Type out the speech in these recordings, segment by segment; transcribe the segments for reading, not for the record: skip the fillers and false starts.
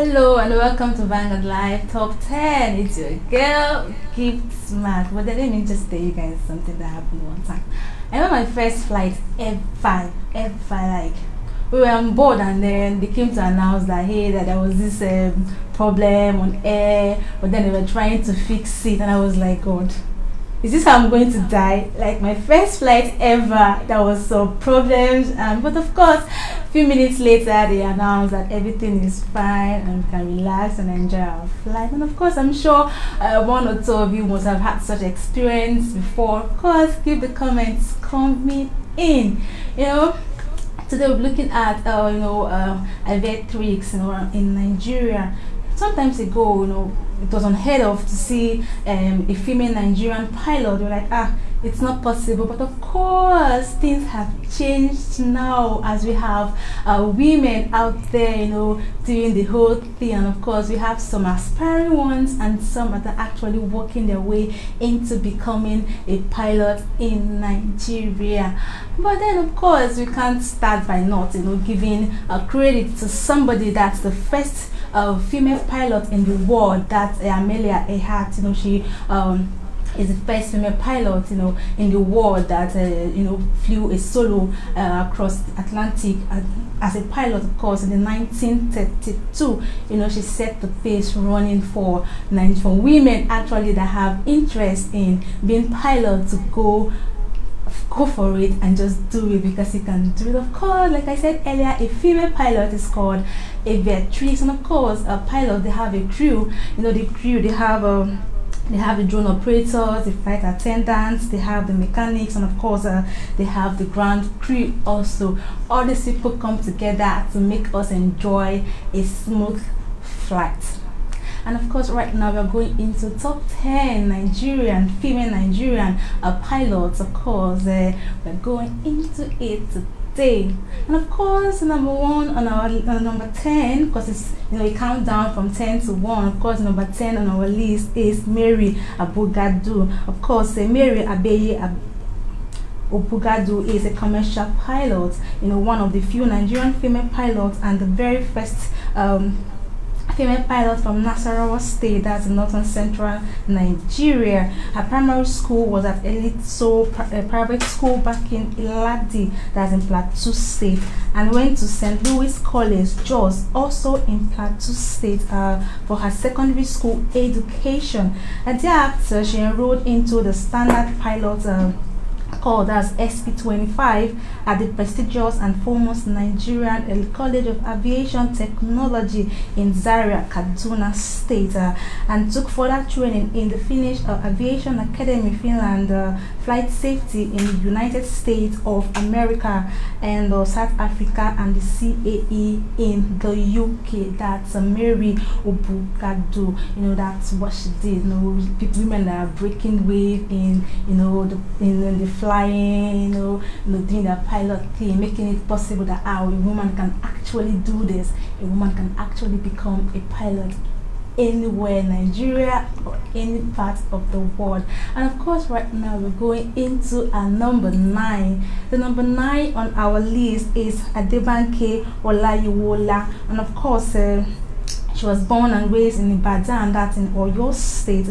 Hello and welcome to Vanguard Live Top 10. It's your girl, Gift Smart. But let me just tell you guys something that happened one time. I remember my first flight ever, like we were on board and then they came to announce that hey, that there was this problem on air, but then they were trying to fix it, and I was like, God, is this how I'm going to die? Like my first flight ever, there was some problems, but of course a few minutes later they announced that everything is fine and we can relax and enjoy our flight. And of course I'm sure one or two of you must have had such experience before. Of course, keep the comments coming in. Today we're looking at aviatrix in Nigeria. Sometimes ago, it was unheard of to see a female Nigerian pilot. We're like, it's not possible. But of course, things have changed now as we have women out there, doing the whole thing. And of course, we have some aspiring ones and some that are actually working their way into becoming a pilot in Nigeria. But then, of course, we can't start by not, giving credit to somebody that's the first female pilot in the world. That's Amelia Earhart. She is the first female pilot, in the world that flew a solo across the Atlantic as a pilot. Of course, in the 1932, she set the pace running for women actually that have interest in being pilot to go for it and just do it because you can do it. Of course, like I said earlier, a female pilot is called aviatrix, and of course a pilot, they have a crew. The crew, they have the drone operators, the flight attendants, they have the mechanics, and of course they have the ground crew also. All these people come together to make us enjoy a smooth flight. And of course, right now we are going into top 10 female Nigerian pilots. Of course, we're going into it today. And of course, number one on our number 10, because it's a countdown from 10 to 1. Of course, number 10 on our list is Mary Abogadu. Of course, Mary Abeye Obugadu is a commercial pilot. One of the few Nigerian female pilots and the very first female pilot from Nasarawa State, that's in northern central Nigeria. Her primary school was at Elite Soul private school back in Iladi, that's in Plateau State, and went to St. Louis College, Jos, also in Plateau State, for her secondary school education. And thereafter, she enrolled into the standard pilot called as SP25 at the prestigious and foremost Nigerian College of Aviation Technology in Zaria, Kaduna State, and took further training in the Finnish Aviation Academy, Finland, flight safety in the United States of America and South Africa, and the CAE in the UK. That's Mary Obugadu. That's what she did. Women that are breaking wave in the flying, doing the pilot thing, making it possible that a woman can actually do this. A woman can actually become a pilot anywhere in Nigeria or any part of the world. And of course, right now we're going into a number 9. The number 9 on our list is Adebanke Olayiwola, and of course she was born and raised in Ibadan, that's in Oyo State,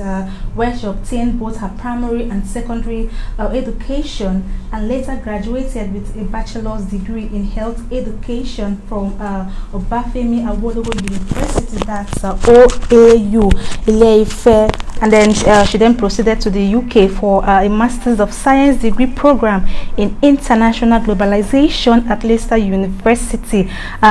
where she obtained both her primary and secondary education, and later graduated with a bachelor's degree in health education from Obafemi Awolowo University, that's OAU, Ile-Ife. And then she then proceeded to the UK for a Masters of Science degree program in International Globalization at Leicester University.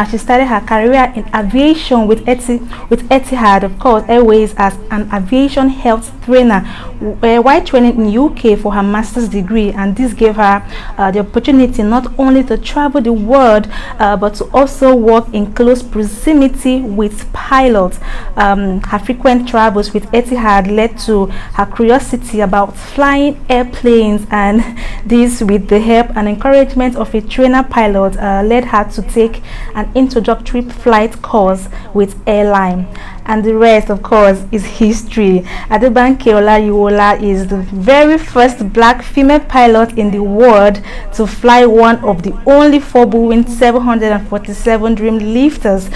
She started her career in aviation with Etihad, of course, Airways, as an aviation health trainer while training in UK for her master's degree, and this gave her the opportunity not only to travel the world but to also work in close proximity with pilots. Her frequent travels with Etihad led to her curiosity about flying airplanes, and this, with the help and encouragement of a trainer pilot, led her to take an introductory flight course with airline. and the rest, of course, is history. Adebanke Olayiwola is the very first black female pilot in the world to fly one of the only 4 Boeing 747 Dream lifters.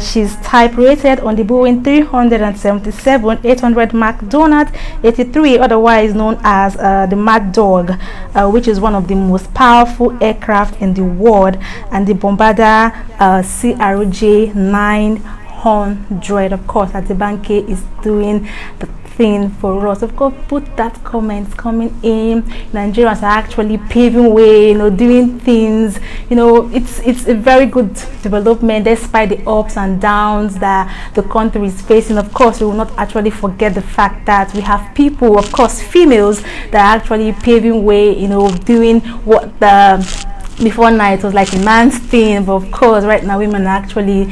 She's type rated on the Boeing 377-800 McDonald 83, otherwise known as the Mad Dog, which is one of the most powerful aircraft in the world, and the Bombardier CRJ 900. Of course, Adebanke is doing the thing for us. Of course, put that comments coming in. Nigerians are actually paving way, doing things. It's a very good development despite the ups and downs that the country is facing. Of course, we will not actually forget the fact that we have people, of course, females, that are actually paving way, doing what the before now it was like a man's thing, but of course right now women are actually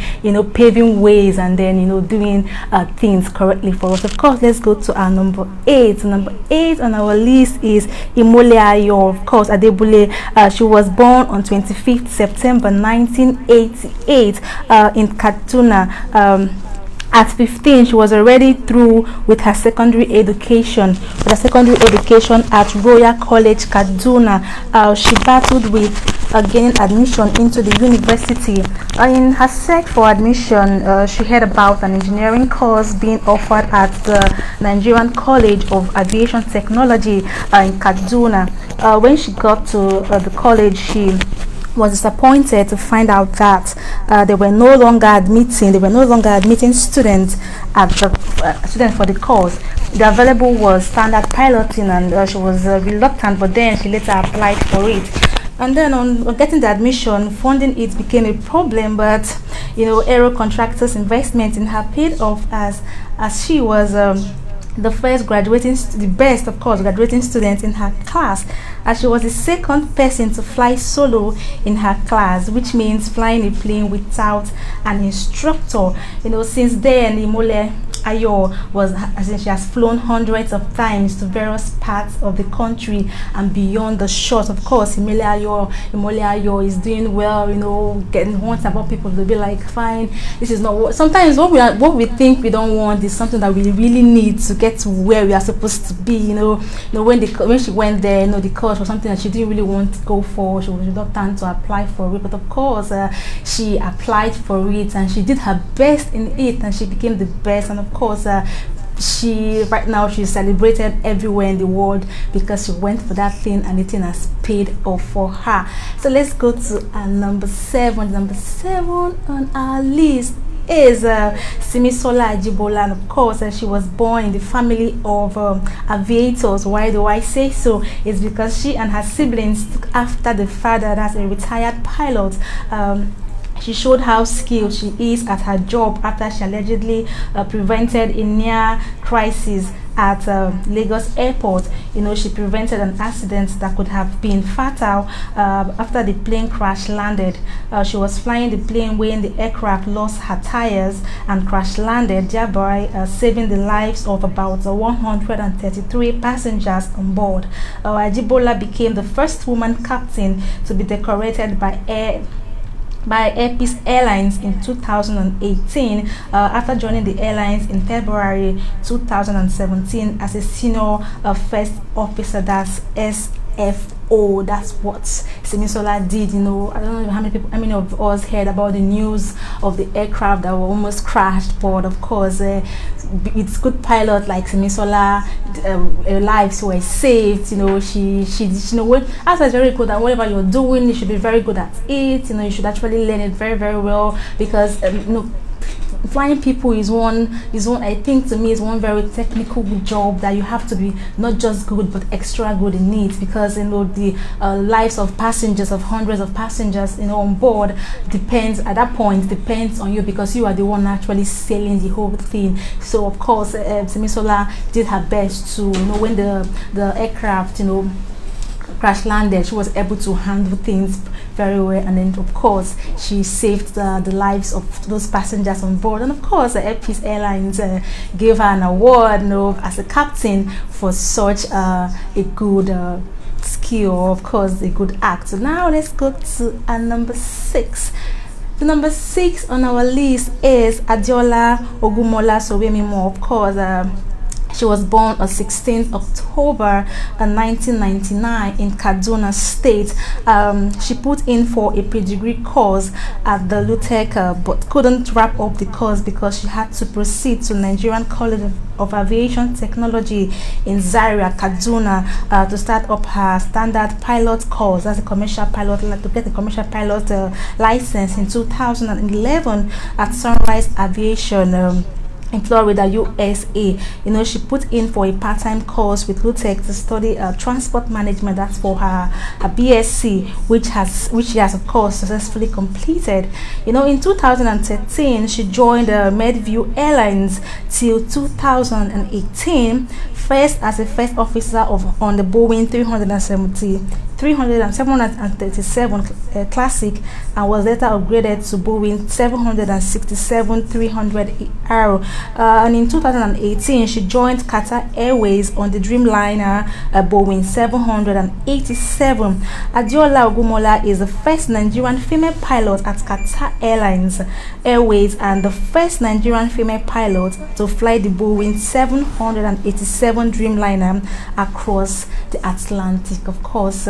paving ways and then doing things correctly for us. Of course, let's go to our number 8. Number 8 on our list is Imole Ayo. Of course, Adebule, she was born on 25th September 1988 in Kaduna. At 15, she was already through with her secondary education. At Royal College, Kaduna. She battled with gaining admission into the university. In her search for admission, she heard about an engineering course being offered at the Nigerian College of Aviation Technology in Kaduna. When she got to the college, she was disappointed to find out that they were no longer admitting students at the students for the course. The available was standard piloting, and she was reluctant, but then she later applied for it. And then on getting the admission, funding it became a problem, but Aero Contractors' investment in her paid off as she was the best graduating student in her class, as she was the second person to fly solo in her class, which means flying a plane without an instructor. Since then, Imole Ayo she has flown hundreds of times to various parts of the country and beyond the shores. Of course, Imole Ayo is doing well, getting wanted about people to be like, fine, this is not what sometimes what we think we don't want is something that we really need to get to where we are supposed to be. When she went there, the course was something that she didn't really want to go for. She was reluctant to apply for it, but of course she applied for it and she did her best in it, and she became the best. And of course, right now she's celebrated everywhere in the world because she went for that thing, and the thing has paid off for her. So let's go to number 7. Number 7 on our list is Simisola Ajibola, and of course she was born in the family of aviators. Why do I say so? It's because she and her siblings took after the father, that's a retired pilot. She showed how skilled she is at her job after she allegedly prevented a near crisis at Lagos Airport. She prevented an accident that could have been fatal after the plane crash landed. She was flying the plane when the aircraft lost her tires and crash landed, thereby saving the lives of about 133 passengers on board. Ajibola became the first woman captain to be decorated by Air Peace Airlines in 2018 after joining the airlines in February 2017 as a senior first officer. That's SFO. That's what Simisola did. I don't know how many of us heard about the news of the aircraft that were almost crashed, but of course it's good pilot like Simisola, lives were saved. She Asa is very good at whatever you're doing. You should be very good at it. You should actually learn it very, very well, because flying people is one I think to me is one very technical job that you have to be not just good but extra good in it, because the lives of passengers, of hundreds of passengers on board depends on you, because you are the one actually sailing the whole thing. So of course Simisola did her best to when the aircraft crash landed, she was able to handle things very well, and then of course she saved the lives of those passengers on board. And of course the Air Peace Airlines gave her an award as a captain for such a good skill, of course a good act. So now let's go to number 6. The number 6 on our list is Adiola Ogumola Sowemimo. Of course, she was born on 16th October 1999 in Kaduna State. She put in for a pre-degree course at the LUTEC, but couldn't wrap up the course because she had to proceed to Nigerian College of Aviation Technology in Zaria, Kaduna, to start up her standard pilot course. That's a commercial pilot, to get a commercial pilot license in 2011 at Sunrise Aviation. In Florida, USA. She put in for a part-time course with LUTEC to study transport management. That's for her BSc, which she has of course successfully completed. In 2013 she joined Medview Airlines till 2018, first as a first officer on the Boeing 737 Classic, and was later upgraded to Boeing 767-300ER. And in 2018 she joined Qatar Airways on the Dreamliner Boeing 787. Adiola Ogumola is the first Nigerian female pilot at Qatar Airways and the first Nigerian female pilot to fly the Boeing 787 Dreamliner across the Atlantic. Of course,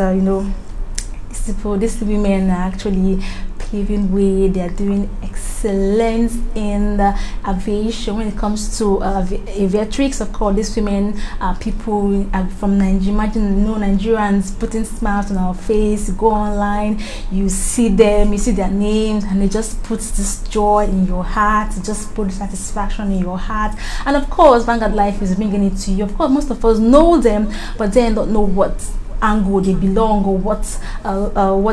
these women are actually paving way. They are doing excellent in the aviation when it comes to aviatrix. Of course, these women are people from Nigeria. Imagine Nigerians putting smiles on our face. You go online, you see them, you see their names, and they just put this joy in your heart, just put satisfaction in your heart. And of course, Vanguard Life is bringing it to you. Of course, most of us know them, but then don't know what angle they belong or what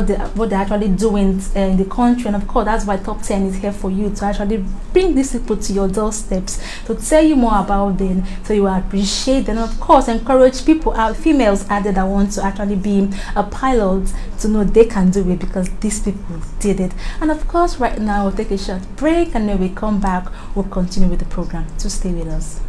they're actually doing in the country. And of course, that's why Top 10 is here for you, to actually bring these people to your doorsteps, to tell you more about them, so you appreciate them, and of course encourage people females out there that want to actually be a pilot, to know they can do it because these people did it. And of course, right now we'll take a short break, and then we come back, we'll continue with the program. So stay with us.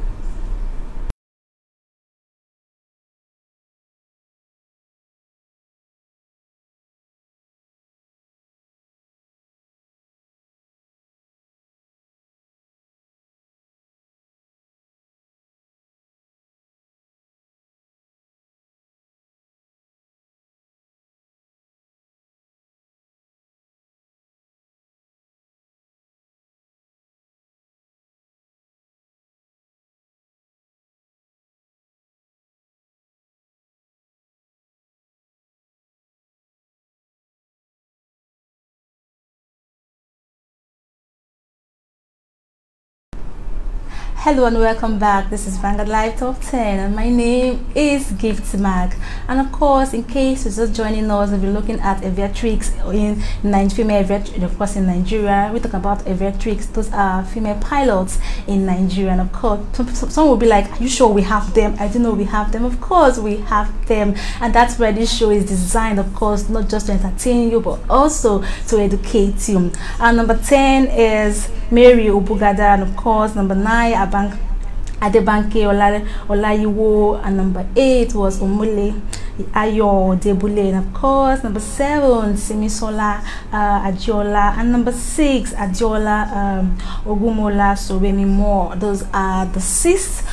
Hello and welcome back. This is Vanguard Live Top 10 and my name is Gift Mag. And of course, in case you're just joining us, we'll be looking at aviatrix in female aviatrix, of course, in Nigeria. We talk about aviatrix, those are female pilots in Nigeria. And of course, some will be like, are you sure we have them? I didn't know we have them. Of course we have them, and that's where this show is designed, of course, not just to entertain you but also to educate you. And number 10 is Mary Obugada, and of course number 9 Adebanke Olayiwo, and number 8 was Omule Ayo Debule, and of course number 7 Simisola Adiola, and number 6 Adiola Ogumola Sowemimo. Those are the 6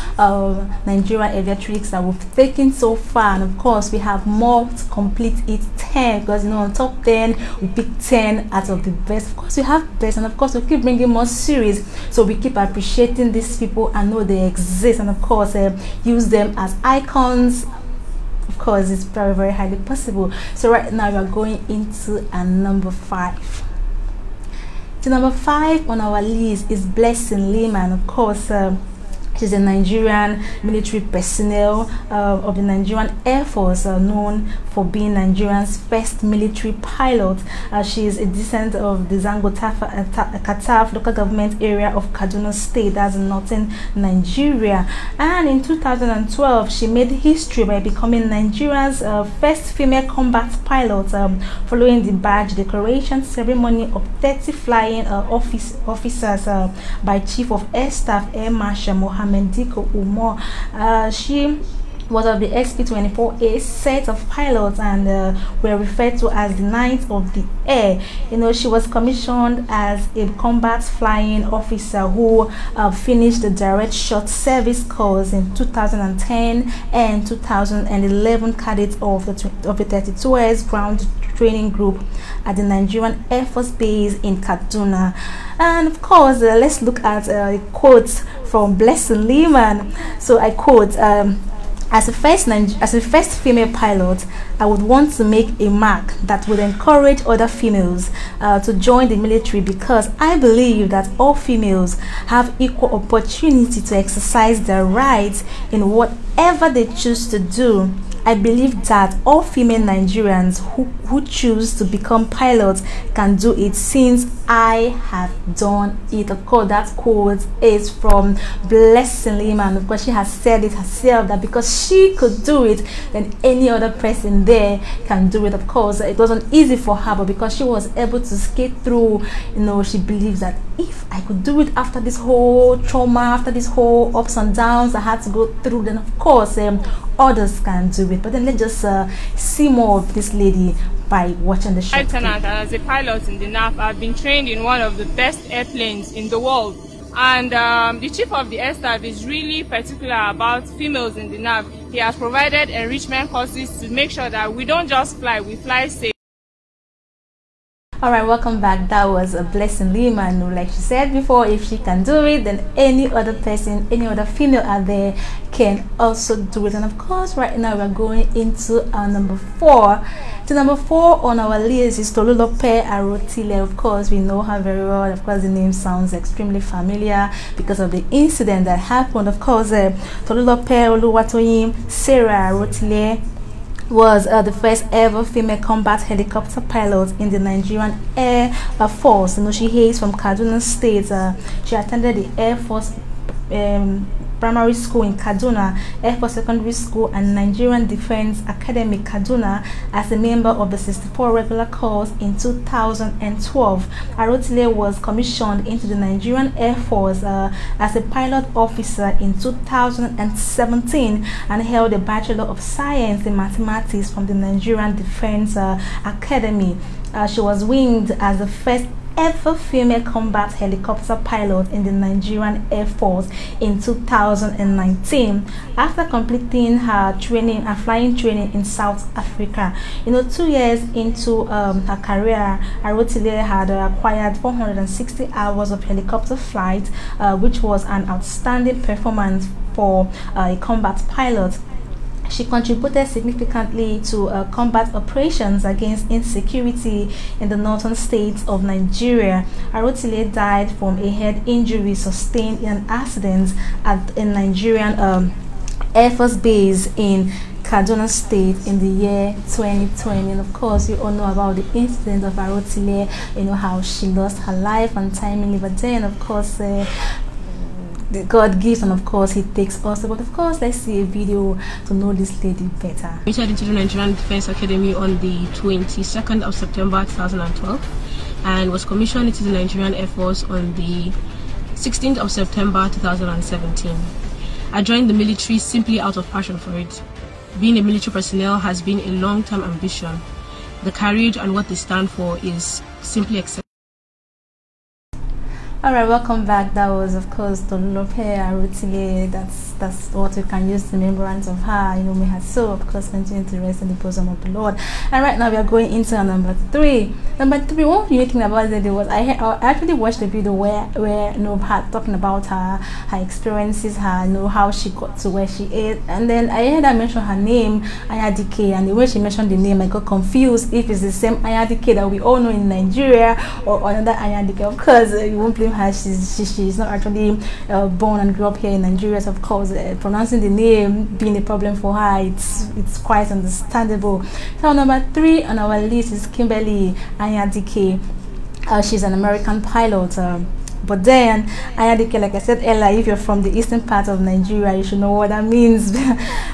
Nigerian aviatrix that we've taken so far, and of course we have more to complete it, 10, because on top 10 we pick 10 out of the best. Of course we have best, and of course we keep bringing more series, so we keep appreciating these people and know they exist, and of course use them as icons. Of course, it's very, very highly possible. So right now we are going into number 5. The number 5 on our list is Blessing Lehman. Of course, she's a Nigerian military personnel of the Nigerian Air Force, known for being Nigeria's first military pilot. She is a descendant of the Zango Kataf local government area of Kaduna State, that's in northern Nigeria. And in 2012, she made history by becoming Nigeria's first female combat pilot, following the badge decoration ceremony of 30 flying officers by Chief of Air Staff Air Marshal Mohammed Diko Umar. She was of the XP-24A set of pilots and were referred to as the Knights of the Air. She was commissioned as a combat flying officer who finished the direct short service course in 2010 and 2011 cadets of the 32S ground training group at the Nigerian Air Force Base in Kaduna. And of course, let's look at a quote from Blessing Lehman. So I quote, as a first female pilot, I would want to make a mark that would encourage other females to join the military, because I believe that all females have equal opportunity to exercise their rights in whatever they choose to do. I believe that all female Nigerians who choose to become pilots can do it, since I have done it. Of course, that quote is from Blessing Lehman. Of course, she has said it herself that because she could do it, then any other person there can do it. Of course, it wasn't easy for her, but because she was able to skate through, she believes that if I could do it after this whole trauma, after this whole ups and downs I had to go through, then of course others can do it. But then let's just see more of this lady by watching the show. Lieutenant, as a pilot in the NAF, I've been trained in one of the best airplanes in the world, and the chief of the air staff is really particular about females in the NAF. He has provided enrichment courses to make sure that we don't just fly, we fly safe. Alright, welcome back. That was a Blessing Lehman. Like she said before, if she can do it, then any other person, any other female out there can also do it. And of course, right now we're going into our number 4. The number 4 on our list is Tolulope Arotile. Of course, we know her very well. Of course, the name sounds extremely familiar because of the incident that happened. Of course, Tolulope Oluwatoyin Sarah Arotile was the first ever female combat helicopter pilot in the Nigerian Air Force. She hails from Kaduna State. She attended the Air Force Primary School in Kaduna, Air Force Secondary School, and Nigerian Defense Academy Kaduna as a member of the 64 regular corps in 2012. Arotile was commissioned into the Nigerian Air Force as a pilot officer in 2017 and held a Bachelor of Science in Mathematics from the Nigerian Defense Academy. She was winged as the first ever female combat helicopter pilot in the Nigerian Air Force in 2019 after completing her training and flying training in South Africa. 2 years into her career, Arotile had acquired 460 hours of helicopter flight, which was an outstanding performance for a combat pilot. She contributed significantly to combat operations against insecurity in the northern states of Nigeria. Arotile died from a head injury sustained in an accident at a Nigerian Air Force base in Kaduna State in the year 2020. And of course, you all know about the incident of Arotile, how she lost her life untimely. But then, of course, God gives, and of course He takes also. But of course, let's see a video to know this lady better. Entered into the Nigerian Defense Academy on the 22nd of September 2012 and was commissioned into the Nigerian Air Force on the 16th of September 2017. I joined the military simply out of passion for it. Being a military personnel has been a long-term ambition. The courage and what they stand for is simply exceptional. Alright, welcome back. That was, of course, Tolulope Arotile. That's what we can use in remembrance of her. May her soul, of course, continue to rest in the bosom of the Lord. And right now we are going into our number 3. Number 3, one unique thing about it was I actually watched the video where her talking about her experiences, how she got to where she is, and then I heard her mention her name, Ayadike, and the way she mentioned the name, I got confused if it's the same Ayadike that we all know in Nigeria or another Ayadike. Of course, you won't blame her. She's not actually born and grew up here in Nigeria, so of course pronouncing the name being a problem for her, it's quite understandable. So number 3 on our list is Kimberly Ayadike. She's an American pilot. But then Anyadike, like I said earlier, if you're from the eastern part of Nigeria, you should know what that means.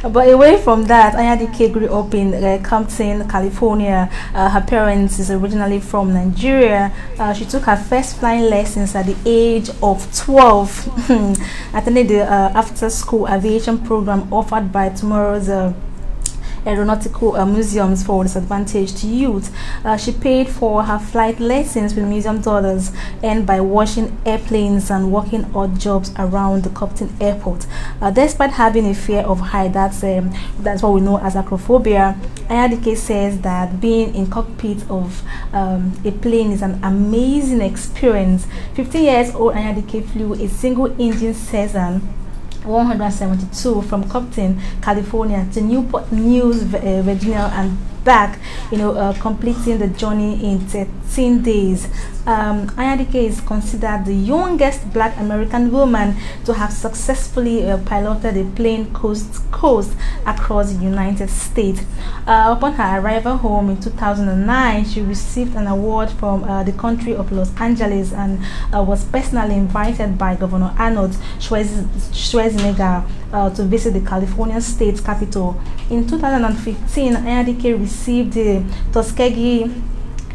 But away from that, Anyadike grew up in Compton, California. Her parents is originally from Nigeria. She took her first flying lessons at the age of 12. Attended the after school aviation program offered by Tomorrow's aeronautical museums for disadvantaged youth. She paid for her flight lessons with museum dollars earned by washing airplanes and working odd jobs around the Compton airport. Despite having a fear of height, that's what we know as acrophobia, Anyadike says that being in cockpit of a plane is an amazing experience. 15 years old Anyadike flew a single-engine Cessna 172 from Compton, California to Newport News, Virginia, and back, completing the journey in 13 days. Anyadike is considered the youngest Black American woman to have successfully piloted a plane coast across the United States. Upon her arrival home in 2009, she received an award from the country of Los Angeles and was personally invited by Governor Arnold Schwarzenegger to visit the California state capital. In 2015, Anyadike received the Tuskegee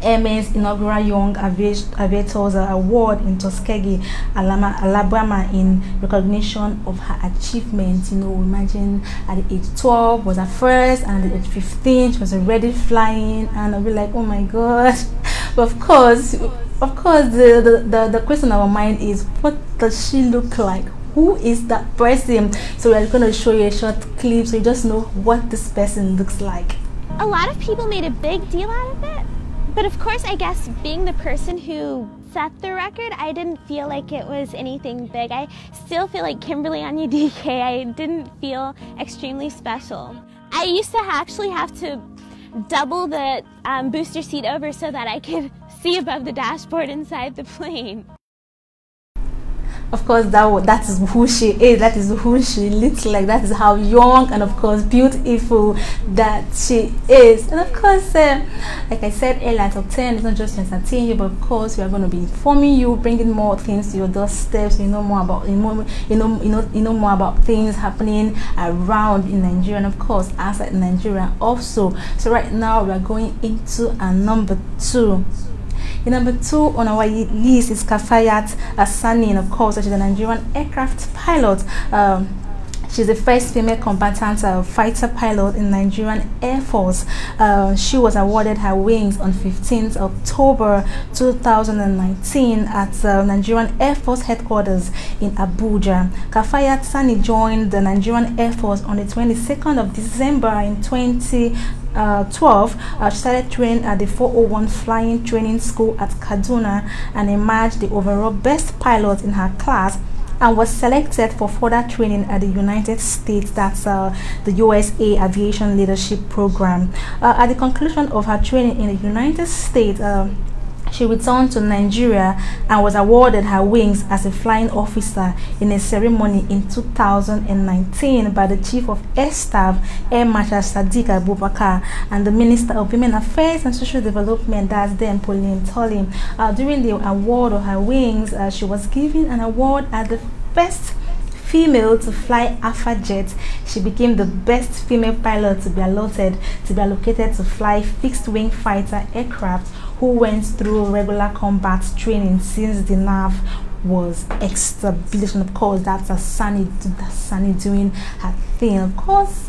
Airmen's inaugural Young Aviators Award in Tuskegee, Alabama, in recognition of her achievements. Imagine at the age 12 was her first, and at the age 15 she was already flying, and I'll be like, oh my god. But of course, the question on our mind is, what does she look like? Who is that person? So we're going to show you a short clip so you just know what this person looks like. A lot of people made a big deal out of it. But of course, I guess being the person who set the record, I didn't feel like it was anything big. I still feel like Kimberly Anyadike. I didn't feel extremely special. I used to actually have to double the booster seat over so that I could see above the dashboard inside the plane. Of course, that is who she is. That is who she looks like. That is how young and of course beautiful that she is. And of course, like I said earlier, Top 10 is not just to entertain you, but of course we are going to be informing you, bringing more things to your doorsteps. You know more about more about things happening around in Nigeria and of course outside Nigeria also. So right now we are going into number 2. Number 2 on our list is Kafayat Sani, and of course she's a Nigerian aircraft pilot. She's the first female combatant fighter pilot in Nigerian Air Force. She was awarded her wings on 15th October 2019 at Nigerian Air Force headquarters in Abuja. Kafayat Sani joined the Nigerian Air Force on the 22nd of December in 2012. She started training at the 401 Flying Training School at Kaduna and emerged the overall best pilot in her class, and was selected for further training at the United States, that's the USA Aviation Leadership Program. At the conclusion of her training in the United States, she returned to Nigeria and was awarded her wings as a flying officer in a ceremony in 2019 by the Chief of Air Staff, Air Marshal Sadiq Abubakar, and the Minister of Women Affairs and Social Development, that's then Pauline Tully. During the award of her wings, she was given an award as the best female to fly Alpha Jet. She became the best female pilot to be allocated to fly fixed-wing fighter aircraft who went through regular combat training since the NAV was established. And of course, that's Sani doing her thing. Of course,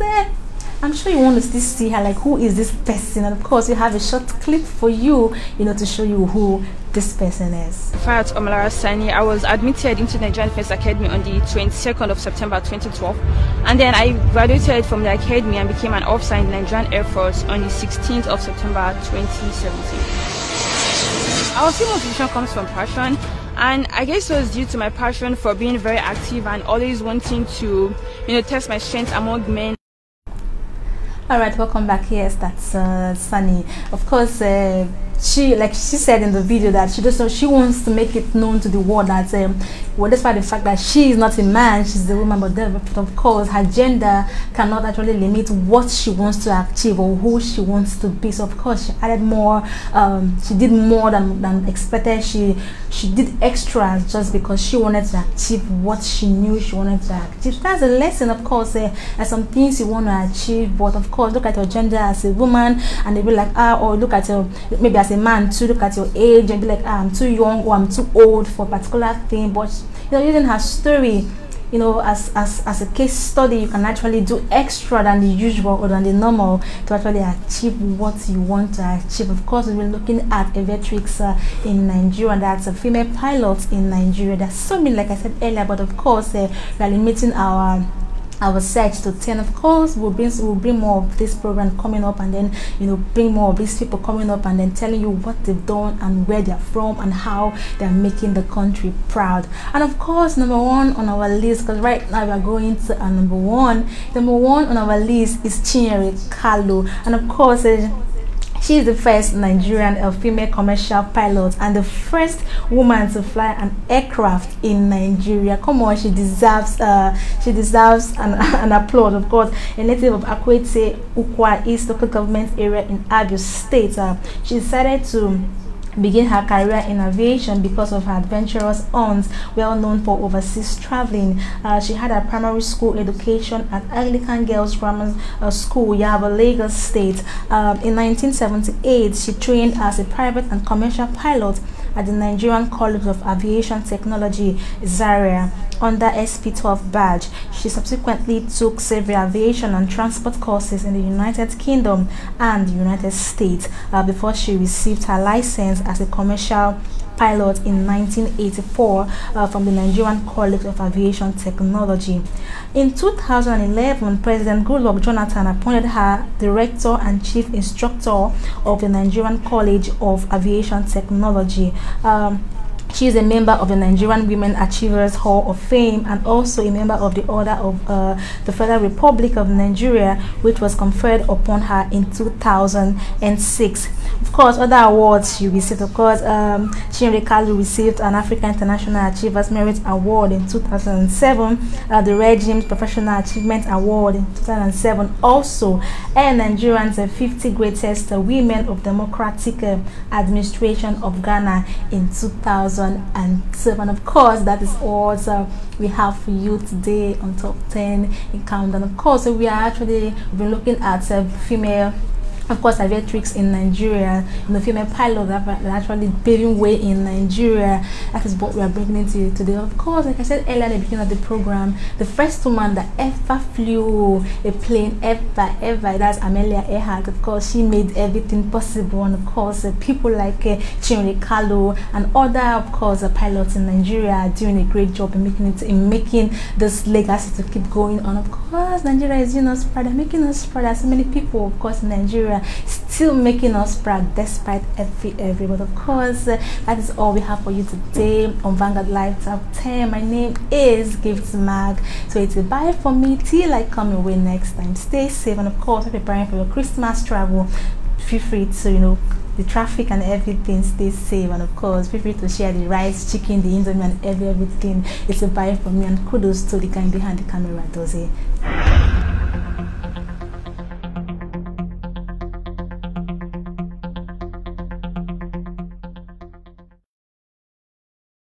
I'm sure you want to still see her, like, who is this person? And of course, we have a short clip for you, to show you who this person is. Kafayat Omolara Sani. I was admitted into the Nigerian Defense Academy on the 22nd of September 2012, and then I graduated from the academy and became an officer in the Nigerian Air Force on the 16th of September 2017. Our team motivation comes from passion, and I guess it was due to my passion for being very active and always wanting to, test my strengths among men. Alright, welcome back. Yes, that's Sani. Of course, she, like she said in the video, that she wants to make it known to the world that well, despite the fact that she is not a man, she's a woman, but of course her gender cannot actually limit what she wants to achieve or who she wants to be. So of course she added more, she did more than expected. She did extras just because she wanted to achieve what she knew she wanted to achieve. That's a lesson, of course. There's some things you want to achieve, but of course look at your gender as a woman and they'll be like, or look at your, maybe as a man too, look at your age and be like, I'm too young or I'm too old for a particular thing. But using her story, as a case study, you can actually do extra than the usual or than the normal to actually achieve what you want to achieve. Of course, we're looking at Aviatrix in Nigeria. That's a female pilot in Nigeria. There's so many, like I said earlier, but of course we are limiting our search to 10. Of course, we'll bring more of this program coming up, and then bring more of these people coming up and then telling you what they've done and where they're from and how they're making the country proud. And of course, number one on our list, because right now we are going to number one on our list is Chinyere Kalu. And of course, she is the first Nigerian female commercial pilot and the first woman to fly an aircraft in Nigeria. Come on, she deserves an applaud. Of course, a native of Akwete Ukwa East local government area in Abia State. She decided to begin her career in aviation because of her adventurous aunts, well known for overseas traveling. She had her primary school education at Anglican Girls Grammar School, Yaba, Lagos State. In 1978, she trained as a private and commercial pilot at the Nigerian College of Aviation Technology, Zaria, under SP12 badge. She subsequently took civil aviation and transport courses in the United Kingdom and the United States before she received her license as a commercial pilot in 1984 from the Nigerian College of Aviation Technology. In 2011, President Goodluck Jonathan appointed her Director and Chief Instructor of the Nigerian College of Aviation Technology. She is a member of the Nigerian Women Achievers Hall of Fame and also a member of the Order of the Federal Republic of Nigeria, which was conferred upon her in 2006. Of course, other awards she received, of course, Chinyere Kalu received an African International Achievers Merit Award in 2007, the Red James Professional Achievement Award in 2007, also, and Nigerians 50 Greatest Women of Democratic Administration of Ghana in 2007. Of course, that is all we have for you today on Top 10 in Countdown. Of course, we've been looking at female, of course, Aviatrix in Nigeria, female pilots that are actually paving way in Nigeria. That is what we are bringing to you today. Of course, like I said earlier at the beginning of the program, the first woman that ever flew a plane ever, that's Amelia Earhart. Of course, she made everything possible, and of course, people like Chinyere Kalu and other, of course, pilots in Nigeria are doing a great job in making this legacy to keep going on. Of course, Nigeria is doing us proud, making us proud. There's so many people, of course, in Nigeria still making us proud despite every. But of course, that is all we have for you today on Vanguard Live Top 10. My name is Gift Mag, so it's a bye for me till I come away next time. Stay safe, and of course, preparing for your Christmas travel. Feel free to the traffic and everything, stay safe, and of course feel free to share the rice, chicken, the indomie and everything. It's a bye for me, and kudos to the guy behind the camera, Dozie.